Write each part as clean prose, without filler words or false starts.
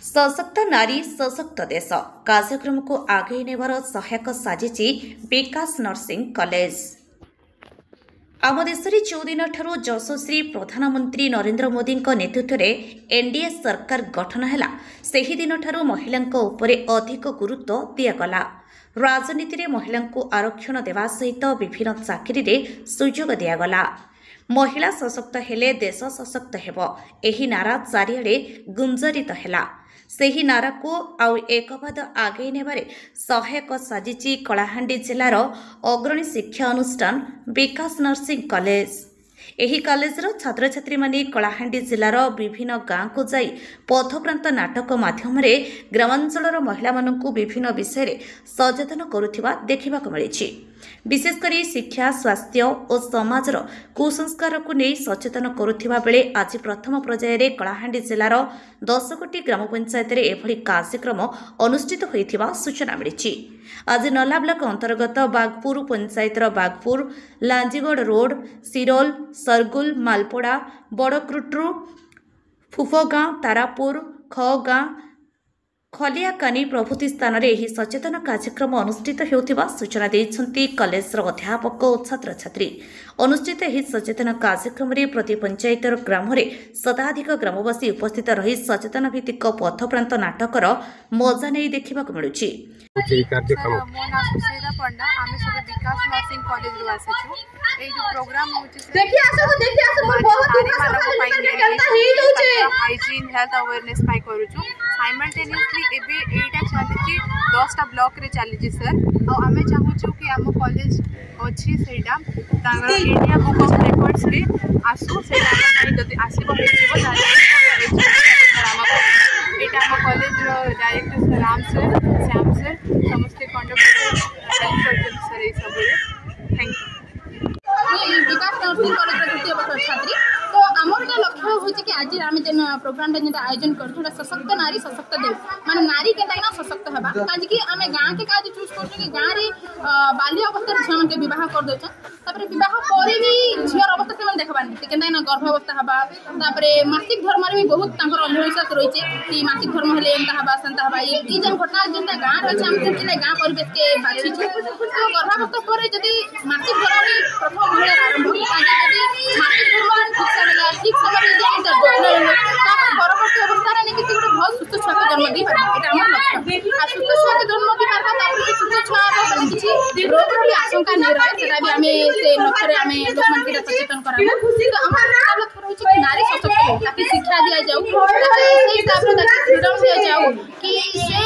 सशक्त नारी सशक्त देश कार्यक्रम को आगे नेबार सहायक साजिची विकास नर्सिंग कॉलेज। आम देश में 14 दिन ठारू यशस्वी प्रधानमंत्री नरेंद्र मोदी नेतृत्व में एनडीए सरकार गठन है सही दिन ठारू महिला उपरे अधिक गुरुत्व दिगला। राजनीति में महिला आरक्षण देवा सहित विभिन्न चाकरी रे सुजोग दिगला। महिला सशक्त हेले देश सशक्त हेब एही नारा चारिआडे गुंजरित हैला। सेही नारा को आउ एक पाद आगे नेबारे सहायक साजिची कलाहांडी जिलार अग्रणी शिक्षा अनुष्ठान विकास नर्सिंग कॉलेज। एही कॉलेजर छात्र छात्री माने कलाहांडी जिलार विभिन्न गाँव को जाई पथप्रांत नाटक माध्यम ग्रामांचलर महिला मानकु विभिन्न विषय रे सचेतन करुथिबा देखिबाक मिलिछि। विशेषकर शिक्षा स्वास्थ्य और समाजर कुसंस्कार को नहीं सचेतन करुथिबा बेले आज प्रथम पर्यायर कलाहांडी जिलार 10 कोटी ग्राम पंचायत एभली कार्यक्रम अनुष्ठित होइथिबा सूचना मिलिछि। आज नला ब्लॉक अंतर्गत बागपुर पंचायतर बागपुर, लांजीगढ़ रोड, सिरोल, सरगुल, मालपोड़ा, बड़क्रुट्रु, फुफगाँ, तारापुर, खगाँ, खलियाकानी प्रभृति स्थान में यह सचेतन कार्यक्रम अनुष्ठित होता सूचना देते कॉलेजर अध्यापक और छात्र छात्री। अनुष्ठित यह सचेतन कार्यक्रम में प्रति पंचायतर ग्राम में शताधिक ग्रामवासी उपस्थित रही सचेतन भित्तिक पथप्रांत नाटकर मजा नहीं देखा मिलूँ। मो ना सुशीला पंडा आम सब विकास नर्सिंग कॉलेज रु आसीचु। ए जो प्रोग्राम हाइजीन हेल्थ अवेयरनेस पाई करूछु। साइमल्टेनियसली एबे एटा चलिछि 10टा ब्लॉक रे चलिछि सर। आ आमे चाहूछु कि आम कॉलेज अछि सेटा तांगर इंडिया बुक ऑफ रिकॉर्ड्स रे आसु सेटा हम जदी आसीबो भेजिबो ताले एटा हम कॉलेज रो director sir Ram sir, Shyam sir समस्त कंडक्टर हेल्प करते सर ए सब रे। Thank you. Vikas nursing college रो द्वितीय वर्ष छात्री तो आमर एटा लक्ष्य होछि कि आज आमे जेन प्रोग्राम जेन आयोजन करथुला सशक्त नारी सशक्त देश माने नारी केता ना सशक्त हेबा। काज कि आमे गां के काज चूज करछु कि गां रे बाल्य अवस्था रे छमन के विवाह कर देछन। तापर विवाह परे भी झियर अवस्था से मन देखबानी कि केता ना गर्भावस्था हेबा। तापर मासिक धर्म रे भी बहुत तांकर अंधविश्वास रहिছে कि मासिक धर्म हेले एंता हेबा संता हेबा। ई जन घटना जेनता गां रे छै हम जेने गां परिवेश के बाछि छु तो गर्भावस्था परे जदी मासिक धर्म रे प्रथम महिला आरंभ यदि मासिक धर्म ठीक समय परवर्ती अवस्था बहुत सुस्थ छुआ के जन्म दी सुस्थ छुआ के जन्म दी पार्बा सुस्थ छुआ किसी रोग भी आशंका नहीं रहे से भी से लक्ष्य लोक मान सचेतन करा लक्ष्य रही कि नारी सशक्त ताकि शिक्षा दि जाऊ फ्रीडम दि जाऊ कि से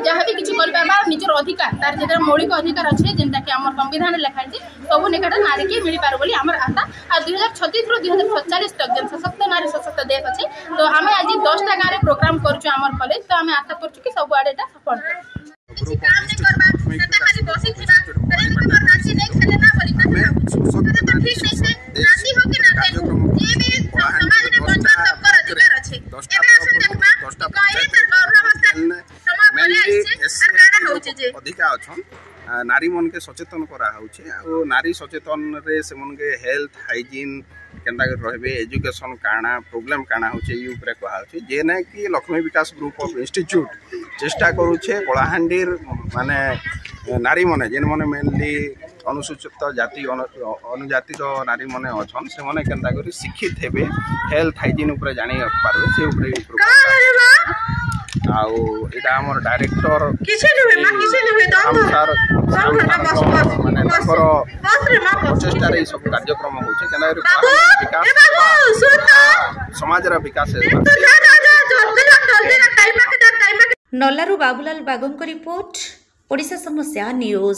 जहाँ भी किसी कर निजर अधिकार तार जो मौलिक अधिकार अच्छे जेनटा कि आम संविधान लिखाई सब निकट नारी के मिल पार बोली आमर आशा। आ 2036 रु 2047 तक जन सशक्त नारी सशक्त देश अच्छे तो आम आज 10टा गाँव में प्रोग्राम करुँ आम कॉलेज तो आम आशा करुँ कि सब आड़े सफल अधिका अच्छन नारी मन के सचेतन करा नारी सचेतन रे से मन के हेल्थ हाइजीन केनता रहे एजुकेशन काना प्रोब्लेम काना होचे ई ऊपर कहा जे ना कि लक्ष्मी विकास ग्रुप ऑफ इंस्टीट्यूट चेष्टा करूछे कलाहांडीर माने नारी मने जेन मने मेनली अनुसूचित जाति अनुजाति नारी मने अछन से मने केनता करी शिक्षित हेबे हेल्थ हाइजीन ऊपर जानि पारबे से ऊपर आउ एटा हमर डायरेक्टर माने प्रचेष्टा रे सब कार्यक्रम होचे समाज विकास। नल्लारू बाबूलाल बागों रिपोर्ट ओडिशा समस्या न्यूज।